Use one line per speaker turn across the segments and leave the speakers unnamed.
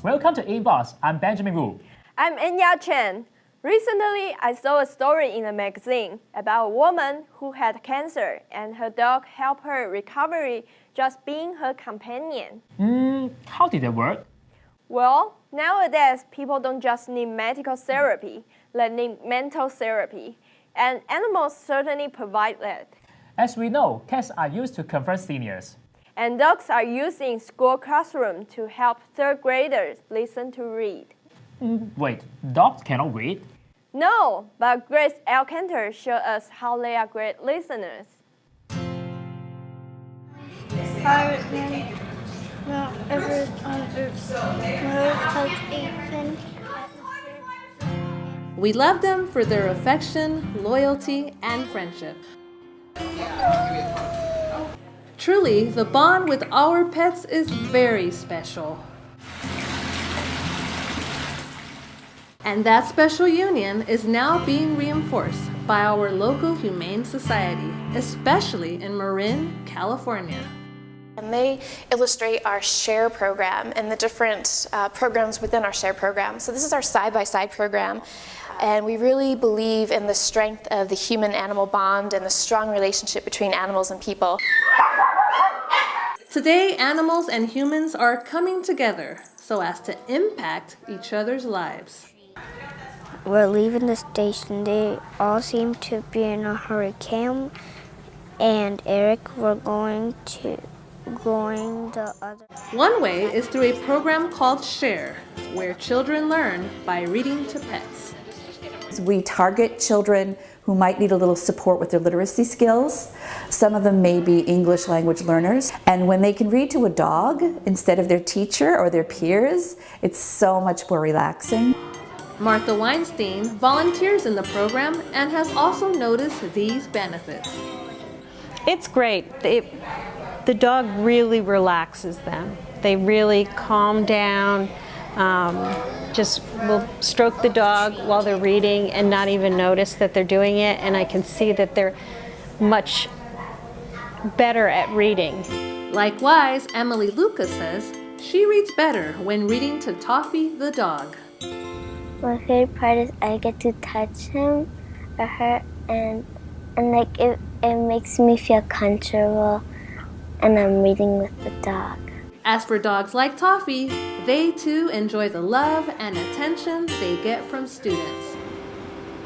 Welcome to InBox. I'm Benjamin Wu.
I'm Enya Chen. Recently, I saw a story in a magazine about a woman who had cancer and her dog helped her recovery just being her companion.
How did it work?
Well, nowadays, people don't just need medical therapy, they need mental therapy. And animals certainly provide that.
As we know, cats are used to comfort seniors.
And dogs are used in school classroom to help third graders listen to read.
Wait, dogs cannot read?
No, but Grace Alcantar showed us how they are great listeners.
We love them for their affection, loyalty, and friendship. Truly, the bond with our pets is very special. And that special union is now being reinforced by our local humane society, especially in Marin, California.
And they illustrate our SHARE program and the different programs within our SHARE program. So this is our side-by-side program, and we really believe in the strength of the human-animal bond and the strong relationship between animals and people.
Today, animals and humans are coming together so as to impact each other's lives.
We're leaving the station. They all seem to be in a hurricane, and Eric, we're going the other.
One way is through a program called SHARE, where children learn by reading to pets.
We target children who might need a little support with their literacy skills. Some of them may be English language learners. And when they can read to a dog instead of their teacher or their peers, it's so much more relaxing.
Martha Weinstein volunteers in the program and has also noticed these benefits.
It's great. The dog really relaxes them. They really calm down. Just will stroke the dog while they're reading and not even notice that they're doing it, and I can see that they're much better at reading.
Likewise, Emily Lucas says she reads better when reading to Toffee the dog.
My favorite part is I get to touch him or her, and like it makes me feel comfortable, and I'm reading with the dog.
As for dogs like Toffee, they too enjoy the love and attention they get from students.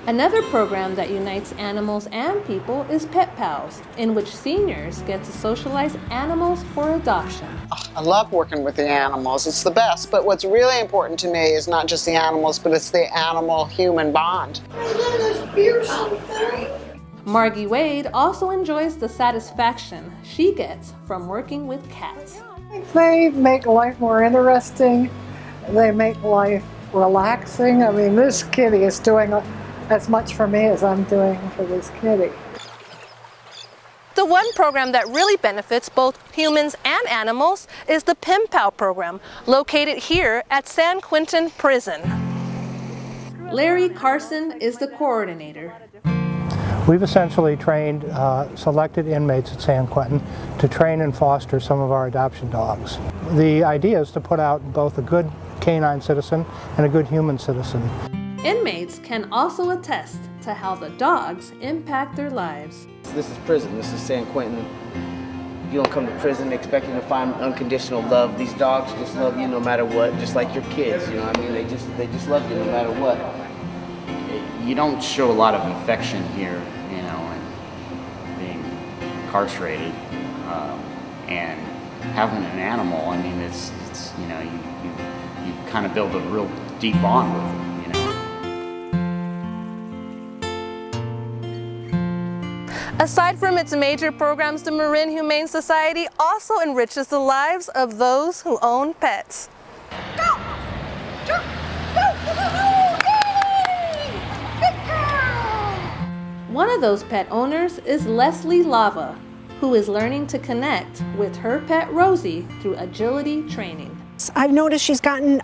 Another program that unites animals and people is Pet Pals, in which seniors get to socialize animals for adoption.
I love working with the animals. It's the best. But what's really important to me is not just the animals, but it's the animal-human bond.
Margie Wade also enjoys the satisfaction she gets from working with cats.
They make life more interesting. They make life relaxing. I mean, this kitty is doing as much for me as I'm doing for this kitty.
The one program that really benefits both humans and animals is the Pen Pal program, located here at San Quentin Prison. Larry Carson is the coordinator.
We've essentially trained selected inmates at San Quentin to train and foster some of our adoption dogs. The idea is to put out both a good canine citizen and a good human citizen.
Inmates can also attest to how the dogs impact their lives.
This is prison. This is San Quentin. You don't come to prison expecting to find unconditional love. These dogs just love you no matter what, just like your kids. You know what I mean? They just love you no matter what.
You don't show a lot of affection here, you know, and being incarcerated and having an animal. I mean, it's you know, you kind of build a real deep bond with them.
Aside from its major programs, the Marin Humane Society also enriches the lives of those who own pets. One of those pet owners is Leslie Lava, who is learning to connect with her pet Rosie through agility training.
I've noticed she's gotten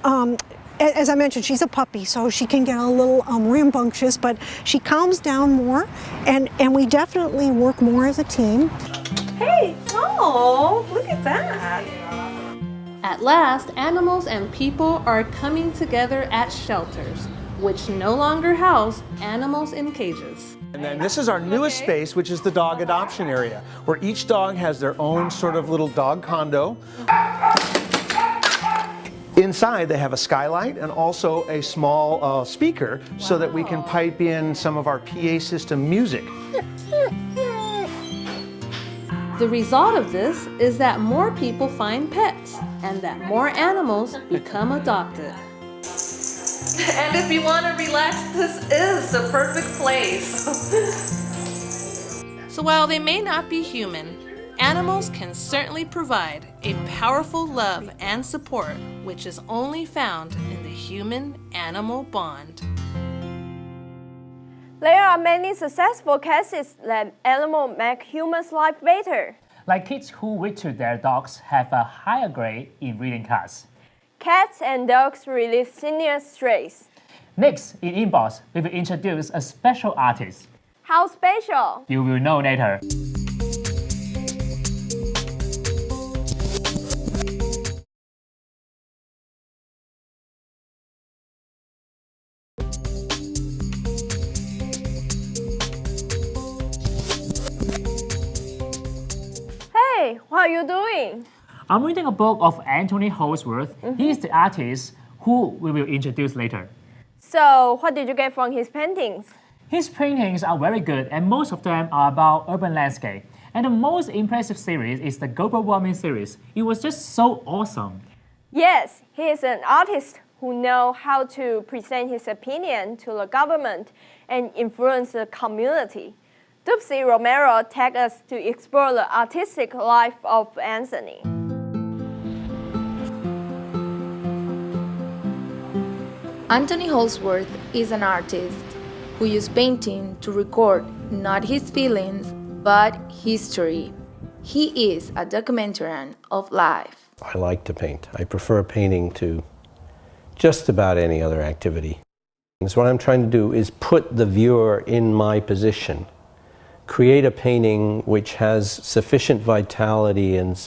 as I mentioned, she's a puppy, so she can get a little rambunctious, but she calms down more, and we definitely work more as a team.
Hey, oh, look at that. At last, animals and people are coming together at shelters, which no longer house animals in cages.
And then this is our newest space, which is the dog adoption area, where each dog has their own sort of little dog condo. Inside, they have a skylight and also a small speaker so that we can pipe in some of our PA system music.
The result of this is that more people find pets and that more animals become adopted. And if you want to relax, this is the perfect place. So while they may not be human, animals can certainly provide a powerful love and support which is only found in the human-animal bond.
There are many successful cases that animals make humans' life better.
Like kids who read to their dogs have a higher grade in reading class.
Cats and dogs release senior stress.
Next, in InBox, we will introduce a special artist.
How special?
You will know later.
Hey, what are you doing?
I'm reading a book of Anthony Holdsworth. He is the artist who we will introduce later.
So, what did you get from his paintings?
His paintings are very good and most of them are about urban landscape. And the most impressive series is the global warming series. It was just so awesome.
Yes, he is an artist who knows how to present his opinion to the government and influence the community. Dupsy Romero takes us to explore the artistic life of Anthony.
Anthony Holdsworth is an artist who used painting to record not his feelings, but history. He is a documentarian of life.
I like to paint. I prefer painting to just about any other activity. So what I'm trying to do is put the viewer in my position, create a painting which has sufficient vitality and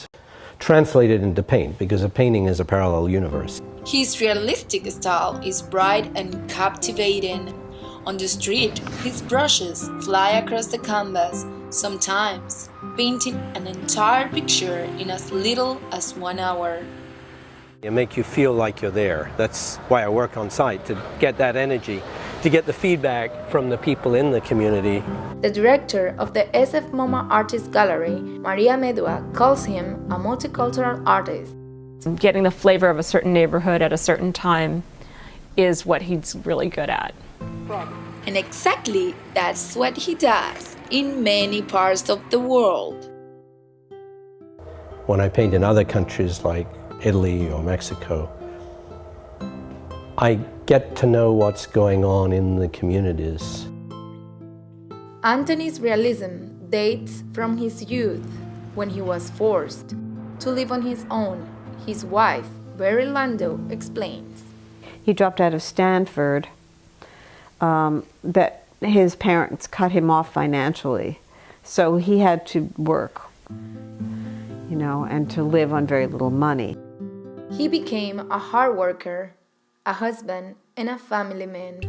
translate it into paint, because a painting is a parallel universe.
His realistic style is bright and captivating. On the street, his brushes fly across the canvas, sometimes painting an entire picture in as little as 1 hour.
It makes you feel like you're there. That's why I work on site, to get that energy, to get the feedback from the people in the community.
The director of the SF MoMA Artist Gallery, Maria Medua, calls him a multicultural artist.
Getting the flavor of a certain neighborhood at a certain time is what he's really good at.
And exactly that's what he does in many parts of the world.
When I paint in other countries like Italy or Mexico, I get to know what's going on in the communities.
Anthony's realism dates from his youth, when he was forced to live on his own. His wife, Barry Lando, explains.
He dropped out of Stanford, that his parents cut him off financially. So he had to work, and to live on very little money.
He became a hard worker, a husband, and a family man,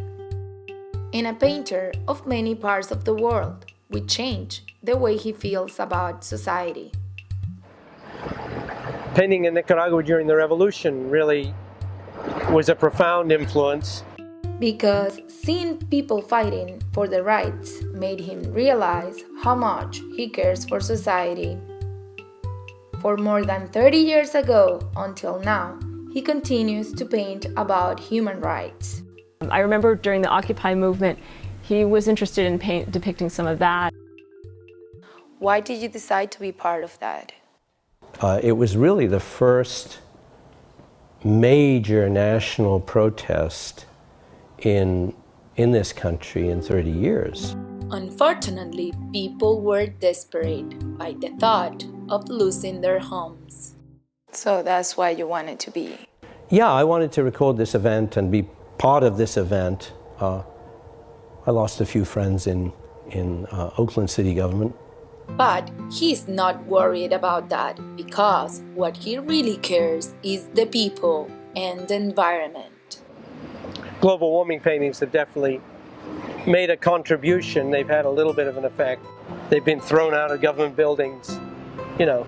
and a painter of many parts of the world, which changed the way he feels about society.
Painting in Nicaragua during the revolution really was a profound influence.
Because seeing people fighting for their rights made him realize how much he cares for society. For more than 30 years ago until now, he continues to paint about human rights.
I remember during the Occupy movement, he was interested in depicting some of that.
Why did you decide to be part of that?
It was really the first major national protest in this country in 30 years.
Unfortunately, people were desperate by the thought of losing their homes. So that's why you wanted to be?
Yeah, I wanted to record this event and be part of this event. I lost a few friends in Oakland city government,
But he's not worried about that because what he really cares is the people and the environment.
Global warming paintings have definitely made a contribution. They've had a little bit of an effect. They've been thrown out of government buildings, you know.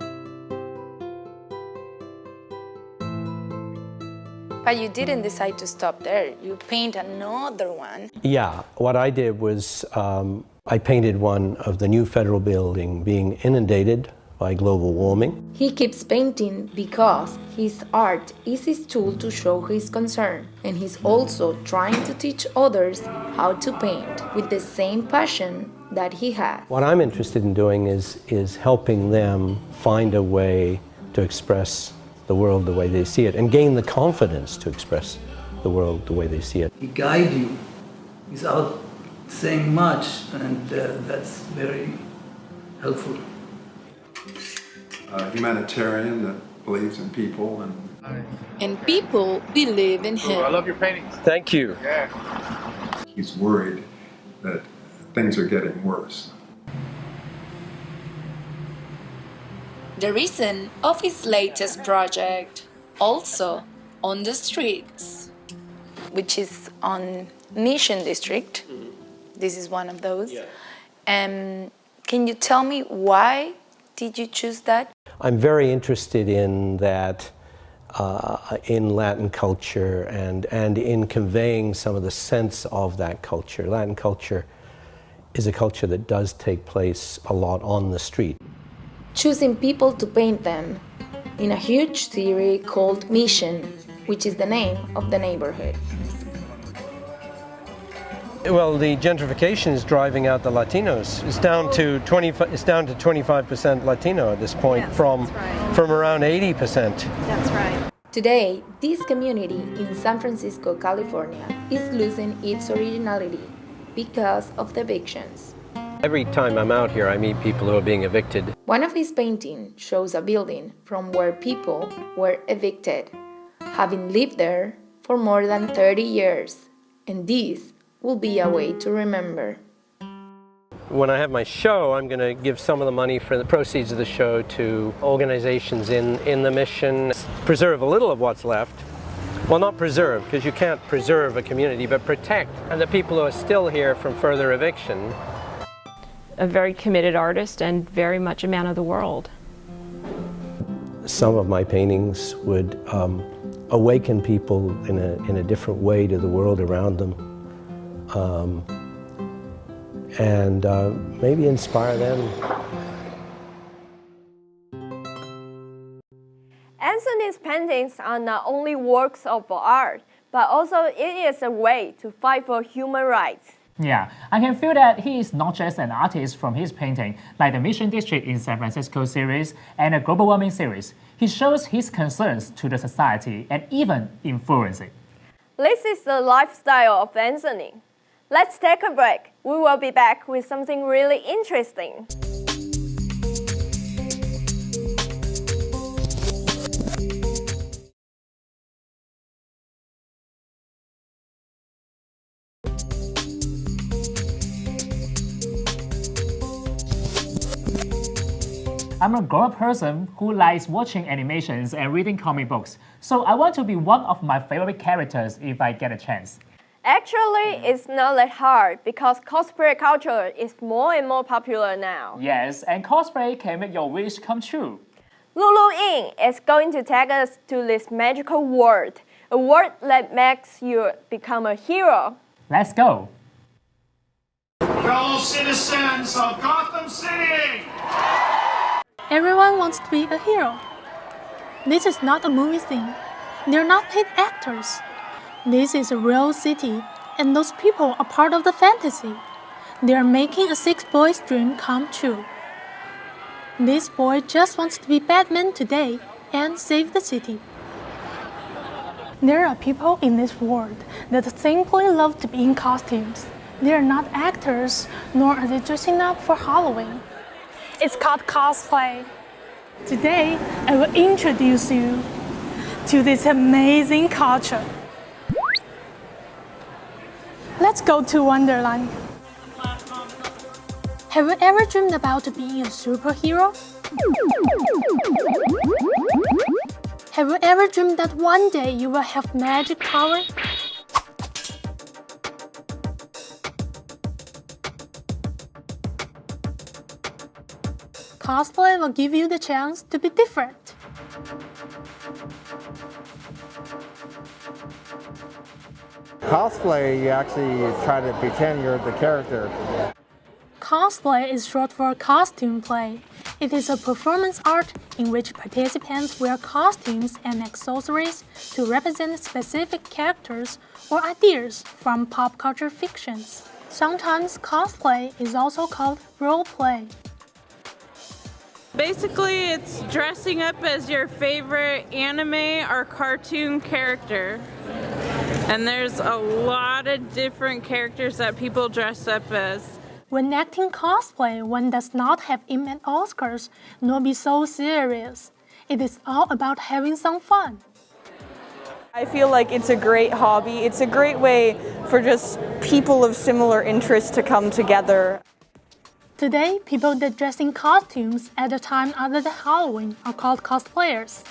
But you didn't decide to stop there. You paint another one.
Yeah, what I did was I painted one of the new federal building being inundated by global warming.
He keeps painting because his art is his tool to show his concern, and he's also trying to teach others how to paint with the same passion that he has.
What I'm interested in doing is helping them find a way to express the world the way they see it and gain the confidence to express the world the way they see it.
He guides you without saying much, and that's very helpful.
A humanitarian that believes in people
And people believe in him.
I love your paintings. Thank you.
Yeah. He's worried that things are getting worse.
The reason of his latest project, also on the streets, which is on Mission District. This is one of those. Can you tell me why did you choose that?
I'm very interested in that, in Latin culture and in conveying some of the sense of that culture. Latin culture is a culture that does take place a lot on the street.
Choosing people to paint them in a huge series called Mission, which is the name of the neighborhood.
Well, the gentrification is driving out the Latinos. It's down to 25% Latino at this point, yes, from around 80%.
That's right. Today, this community in San Francisco, California, is losing its originality because of the evictions.
Every time I'm out here, I meet people who are being evicted.
One of his paintings shows a building from where people were evicted, having lived there for more than 30 years, and this will be a way to remember.
When I have my show, I'm going to give some of the money for the proceeds of the show to organizations in the mission, preserve a little of what's left. Well, not preserve, because you can't preserve a community, but protect and the people who are still here from further eviction.
A very committed artist and very much a man of the world.
Some of my paintings would awaken people in a different way to the world around them. And maybe inspire them.
Anthony's paintings are not only works of art, but also it is a way to fight for human rights.
Yeah, I can feel that he is not just an artist from his painting, like the Mission District in San Francisco series and the Global Warming series. He shows his concerns to the society and even influence it.
This is the lifestyle of Anthony. Let's take a break. We will be back with something really interesting.
I'm a grown-up person who likes watching animations and reading comic books, so I want to be one of my favorite characters if I get a chance.
Actually, it's not that hard because cosplay culture is more and more popular now.
Yes, and cosplay can make your wish come true.
Lulu Ying is going to take us to this magical world, a world that makes you become a hero.
Let's go.
Fellow citizens of Gotham City!
Everyone wants to be a hero. This is not a movie thing. They're not paid actors. This is a real city, and those people are part of the fantasy. They are making a sick boy's dream come true. This boy just wants to be Batman today and save the city. There are people in this world that simply love to be in costumes. They are not actors, nor are they dressing up for Halloween. It's called cosplay. Today, I will introduce you to this amazing culture. Let's go to Wonderland. Have you ever dreamed about being a superhero? Have you ever dreamed that one day you will have magic power? Cosplay will give you the chance to be different.
Cosplay, you actually try to pretend you're the character.
Cosplay is short for costume play. It is a performance art in which participants wear costumes and accessories to represent specific characters or ideas from pop culture fictions. Sometimes cosplay is also called role play.
Basically, it's dressing up as your favorite anime or cartoon character. And there's a lot of different characters that people dress up as.
When acting cosplay, one does not have aim at Oscars nor be so serious. It is all about having some fun.
I feel like it's a great hobby. It's a great way for just people of similar interests to come together.
Today, people that dress in costumes at a time other than Halloween are called cosplayers.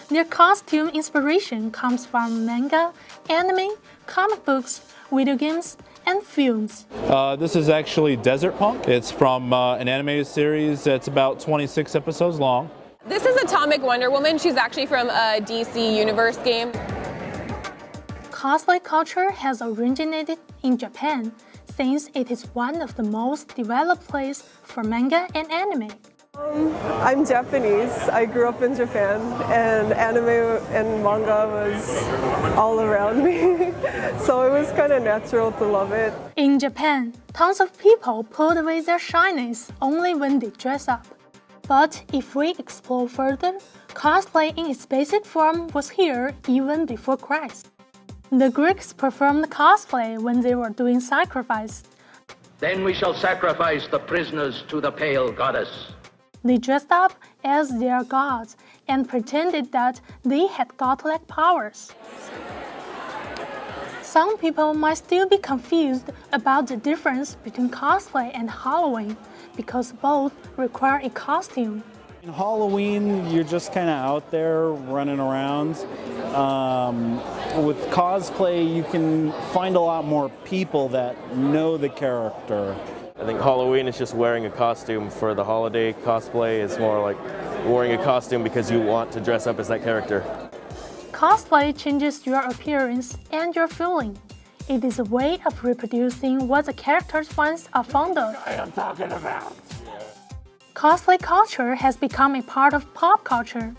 Their costume inspiration comes from manga, anime, comic books, video games, and films.
This is actually Desert Punk. It's from an animated series that's about 26 episodes long.
This is Atomic Wonder Woman. She's actually from a DC Universe game.
Cosplay culture has originated in Japan, since it is one of the most developed places for manga and anime.
I'm Japanese. I grew up in Japan, and anime and manga was all around me, so it was kind of natural to love it.
In Japan, tons of people put away their shyness only when they dress up. But if we explore further, cosplay in its basic form was here even before Christ. The Greeks performed cosplay when they were doing sacrifice.
Then we shall sacrifice the prisoners to the pale goddess.
They dressed up as their gods and pretended that they had godlike powers. Some people might still be confused about the difference between cosplay and Halloween because both require a costume.
In Halloween, you're just kind of out there running around. With cosplay, you can find a lot more people that know the character.
I think Halloween is just wearing a costume for the holiday. Cosplay is more like wearing a costume because you want to dress up as that character.
Cosplay changes your appearance and your feeling. It is a way of reproducing what the characters once are fond of.
I am talking about.
Cosplay culture has become a part of pop culture.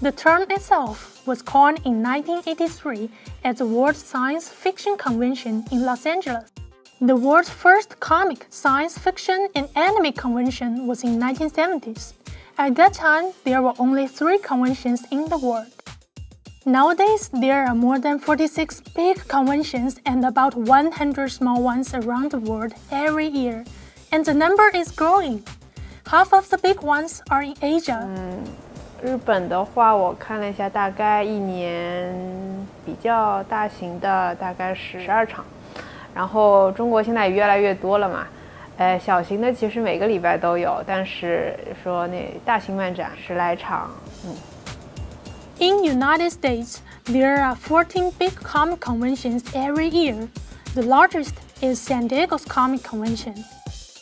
The term itself was coined in 1983 at the World Science Fiction Convention in Los Angeles. The world's first comic, science fiction, and anime convention was in the 1970s. At that time, there were only 3 conventions in the world. Nowadays, there are more than 46 big conventions and about 100 small ones around the world every year, and the number is growing. Half of the big ones are in Asia.
日本的话，我看了一下，大概一年比较大型的大概12场。然后中国现在也越来越多了嘛，小型的其实每个礼拜都有，但是说那大型漫展10来场。
In United States, there are 14 big comic conventions every year. The largest is San Diego's Comic Convention.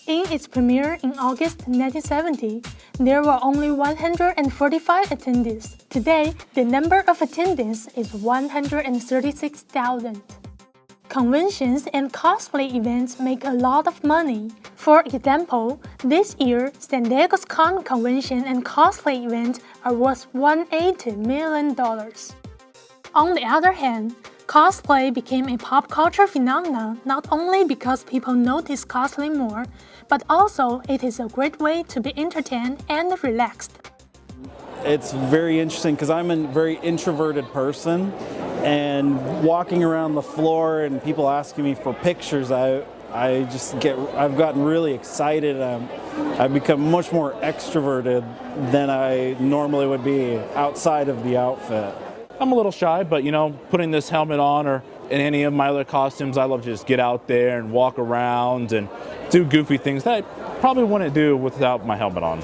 In its premiere in August 1970, there were only 145 attendees. Today, the number of attendees is 136,000. Conventions and cosplay events make a lot of money. For example, this year, San Diego's Comic Convention and cosplay event are worth $180 million. On the other hand, cosplay became a pop culture phenomenon not only because people notice cosplay more, but also it is a great way to be entertained and relaxed.
It's very interesting because I'm a very introverted person, and walking around the floor and people asking me for pictures, I've gotten really excited. I've become much more extroverted than I normally would be outside of the outfit.
I'm a little shy, but you know, putting this helmet on or In any of my other costumes, I love to just get out there and walk around and do goofy things that I probably wouldn't do without my helmet on.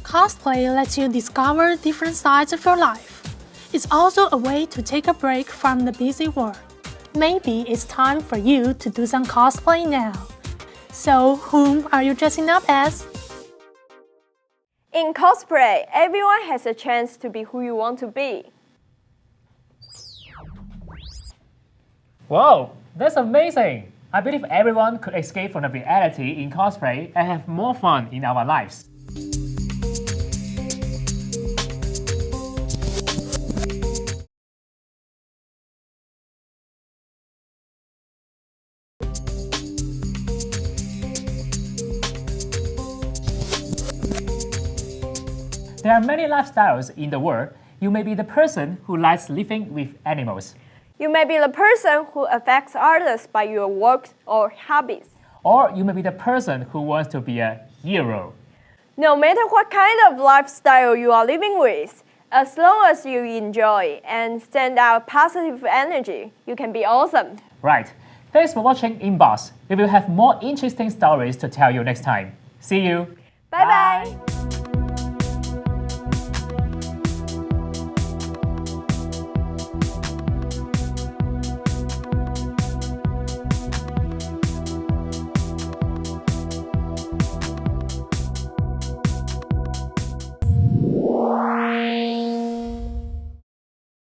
Cosplay lets you discover different sides of your life. It's also a way to take a break from the busy world. Maybe it's time for you to do some cosplay now. So, whom are you dressing up as?
In cosplay, everyone has a chance to be who you want to be.
Whoa, that's amazing! I believe everyone could escape from the reality in cosplay and have more fun in our lives. There are many lifestyles in the world. You may be the person who likes living with animals.
You may be the person who affects others by your work or hobbies.
Or you may be the person who wants to be a hero.
No matter what kind of lifestyle you are living with, as long as you enjoy and send out positive energy, you can be awesome.
Right. Thanks for watching InBox. We will have more interesting stories to tell you next time. See you.
Bye-bye.